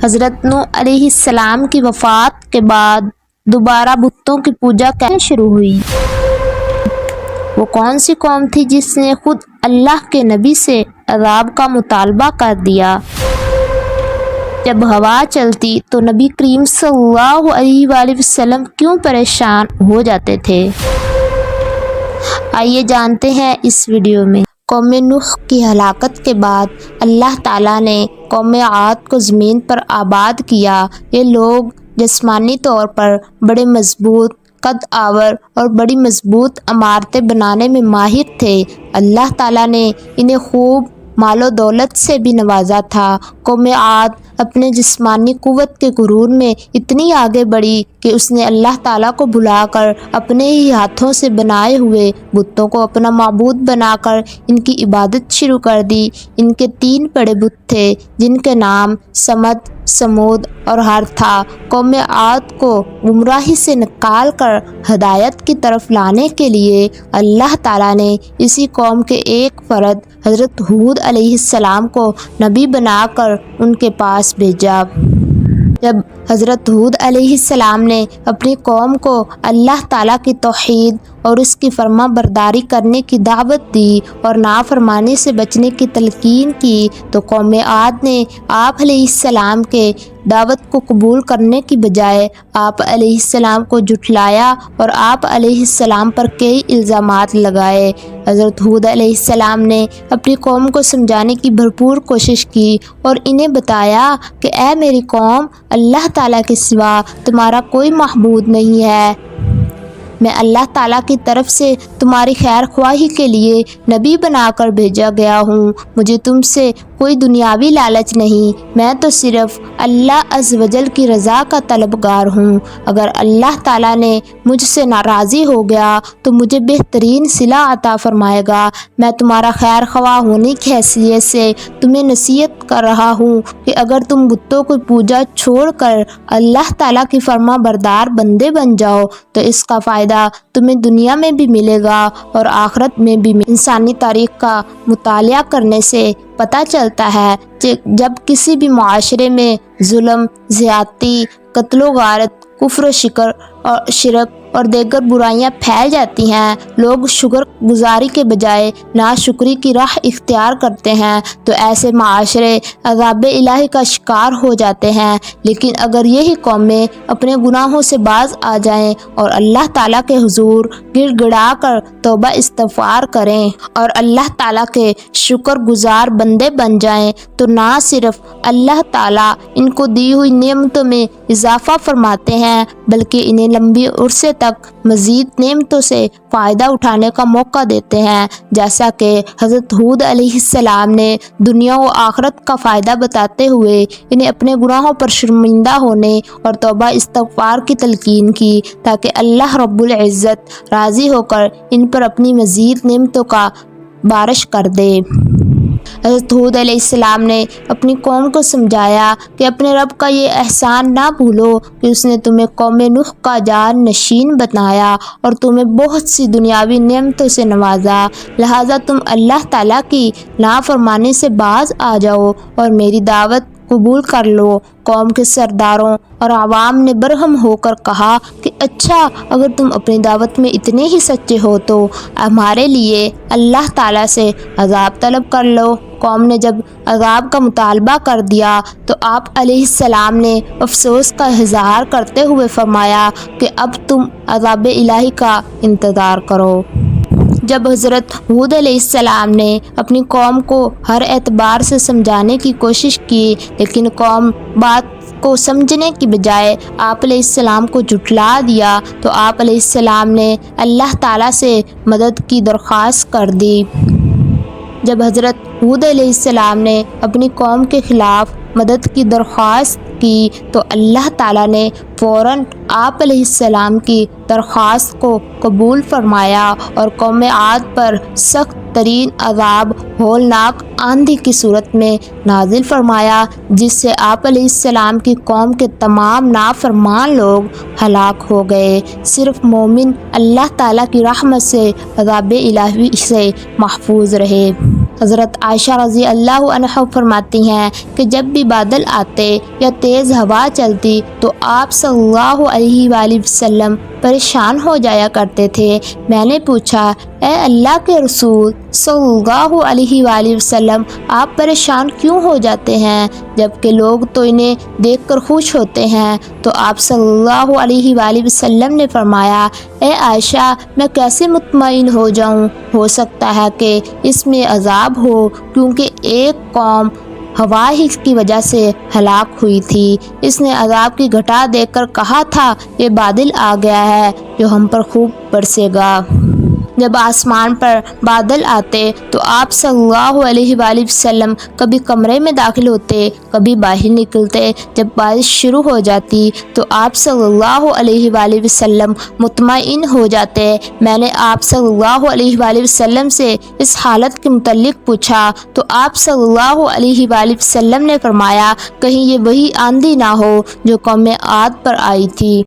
حضرت نوح علیہ السلام کی وفات کے بعد دوبارہ بتوں کی پوجا کیسے شروع ہوئی؟ وہ کون سی قوم تھی جس نے خود اللہ کے نبی سے عذاب کا مطالبہ کر دیا؟ جب ہوا چلتی تو نبی کریم صلی اللہ علیہ وآلہ وسلم کیوں پریشان ہو جاتے تھے؟ آئیے جانتے ہیں اس ویڈیو میں۔ قوم نوح کی ہلاکت کے بعد اللہ تعالیٰ نے قوم عاد کو زمین پر آباد کیا۔ یہ لوگ جسمانی طور پر بڑے مضبوط قد آور اور بڑی مضبوط عمارتیں بنانے میں ماہر تھے۔ اللہ تعالیٰ نے انہیں خوب مال و دولت سے بھی نوازا تھا۔ قوم عاد اپنے جسمانی قوت کے غرور میں اتنی آگے بڑھی کہ اس نے اللہ تعالیٰ کو بھلا کر اپنے ہی ہاتھوں سے بنائے ہوئے بتوں کو اپنا معبود بنا کر ان کی عبادت شروع کر دی۔ ان کے 3 بڑے بت تھے جن کے نام سمد، سمود اور ہر تھا۔ قوم عاد کو گمراہی سے نکال کر ہدایت کی طرف لانے کے لیے اللہ تعالیٰ نے اسی قوم کے ایک فرد حضرت ہود علیہ السلام کو نبی بنا کر ان کے پاس بھیجا۔ جب حضرت ہود علیہ السلام نے اپنی قوم کو اللہ تعالیٰ کی توحید اور اس کی فرما برداری کرنے کی دعوت دی اور نافرمانی سے بچنے کی تلقین کی تو قوم عاد نے آپ علیہ السلام کے دعوت کو قبول کرنے کی بجائے آپ علیہ السلام کو جھٹلایا اور آپ علیہ السلام پر کئی الزامات لگائے۔ حضرت ہود علیہ السلام نے اپنی قوم کو سمجھانے کی بھرپور کوشش کی اور انہیں بتایا کہ اے میری قوم، اللہ تعالیٰ کے سوا تمہارا کوئی معبود نہیں ہے۔ میں اللہ تعالیٰ کی طرف سے تمہاری خیر خواہی کے لیے نبی بنا کر بھیجا گیا ہوں۔ مجھے تم سے کوئی دنیاوی لالچ نہیں، میں تو صرف اللہ عز و جل کی رضا کا طلبگار ہوں۔ اگر اللہ تعالیٰ نے مجھ سے ناراضی ہو گیا تو مجھے بہترین صلہ عطا فرمائے گا۔ میں تمہارا خیر خواہ ہونے کی حیثیت سے تمہیں نصیحت کر رہا ہوں کہ اگر تم بتوں کی پوجا چھوڑ کر اللہ تعالیٰ کی فرما بردار بندے بن جاؤ تو اس کا فائدہ تمہیں دنیا میں بھی ملے گا اور آخرت میں بھی۔ انسانی تاریخ کا مطالعہ کرنے سے پتہ چلتا ہے کہ جب کسی بھی معاشرے میں ظلم، زیادتی، قتل و غارت، کفر و شرک اور دیگر برائیاں پھیل جاتی ہیں، لوگ شکر گزاری کے بجائے ناشکری کی راہ اختیار کرتے ہیں تو ایسے معاشرے عذاب الہی کا شکار ہو جاتے ہیں۔ لیکن اگر یہی قومیں اپنے گناہوں سے باز آ جائیں اور اللہ تعالیٰ کے حضور گڑ گڑا کر توبہ استغفار کریں اور اللہ تعالیٰ کے شکر گزار بندے بن جائیں تو نہ صرف اللہ تعالیٰ ان کو دی ہوئی نعمتوں میں اضافہ فرماتے ہیں بلکہ انہیں لمبی عرصے تک مزید نعمتوں سے فائدہ اٹھانے کا موقع دیتے ہیں، جیسا کہ حضرت ہود علیہ السلام نے دنیا و آخرت کا فائدہ بتاتے ہوئے انہیں اپنے گناہوں پر شرمندہ ہونے اور توبہ استغفار کی تلقین کی تاکہ اللہ رب العزت راضی ہو کر ان پر اپنی مزید نعمتوں کا بارش کر دے۔ حضرت ہود علیہ السلام نے اپنی قوم کو سمجھایا کہ اپنے رب کا یہ احسان نہ بھولو کہ اس نے تمہیں قوم نوح کا جان نشین بنایا اور تمہیں بہت سی دنیاوی نعمتوں سے نوازا، لہٰذا تم اللہ تعالیٰ کی نافرمانی سے باز آ جاؤ اور میری دعوت قبول کر لو۔ قوم کے سرداروں اور عوام نے برہم ہو کر کہا کہ اچھا، اگر تم اپنی دعوت میں اتنے ہی سچے ہو تو ہمارے لیے اللہ تعالیٰ سے عذاب طلب کر لو۔ قوم نے جب عذاب کا مطالبہ کر دیا تو آپ علیہ السلام نے افسوس کا اظہار کرتے ہوئے فرمایا کہ اب تم عذاب الہی کا انتظار کرو۔ جب حضرت ہود علیہ السلام نے اپنی قوم کو ہر اعتبار سے سمجھانے کی کوشش کی لیکن قوم بات کو سمجھنے کی بجائے آپ علیہ السلام کو جھٹلا دیا تو آپ علیہ السلام نے اللہ تعالیٰ سے مدد کی درخواست کر دی۔ جب حضرت ہود علیہ السلام نے اپنی قوم کے خلاف مدد کی درخواست کی تو اللہ تعالیٰ نے فوراً آپ علیہ السلام کی درخواست کو قبول فرمایا اور قوم عاد پر سخت ترین عذاب ہولناک آندھی کی صورت میں نازل فرمایا جس سے آپ علیہ السلام کی قوم کے تمام نافرمان لوگ ہلاک ہو گئے۔ صرف مومن اللہ تعالیٰ کی رحمت سے عذاب الہی سے محفوظ رہے۔ حضرت عائشہ رضی اللہ عنہا فرماتی ہیں کہ جب بھی بادل آتے یا تیز ہوا چلتی تو آپ صلی اللہ علیہ وآلہ وسلم پریشان ہو جایا کرتے تھے۔ میں نے پوچھا، اے اللہ کے رسول صلی اللہ علیہ وآلہ وسلم، آپ پریشان کیوں ہو جاتے ہیں جبکہ لوگ تو انہیں دیکھ کر خوش ہوتے ہیں؟ تو آپ صلی اللہ علیہ وآلہ وسلم نے فرمایا، اے عائشہ، میں کیسے مطمئن ہو جاؤں؟ ہو سکتا ہے کہ اس میں عذاب ہو، کیونکہ ایک قوم ہوا ہی کی وجہ سے ہلاک ہوئی تھی۔ اس نے عذاب کی گھٹا دیکھ کر کہا تھا، یہ بادل آ گیا ہے جو ہم پر خوب برسے گا۔ جب آسمان پر بادل آتے تو آپ صلی اللہ علیہ وآلہ وسلم کبھی کمرے میں داخل ہوتے، کبھی باہر نکلتے۔ جب بارش شروع ہو جاتی تو آپ صلی اللہ علیہ وآلہ وسلم مطمئن ہو جاتے۔ میں نے آپ صلی اللہ علیہ وآلہ وسلم سے اس حالت کے متعلق پوچھا تو آپ صلی اللہ علیہ وآلہ وسلم نے فرمایا، کہیں یہ وہی آندھی نہ ہو جو قوم عاد پر آئی تھی۔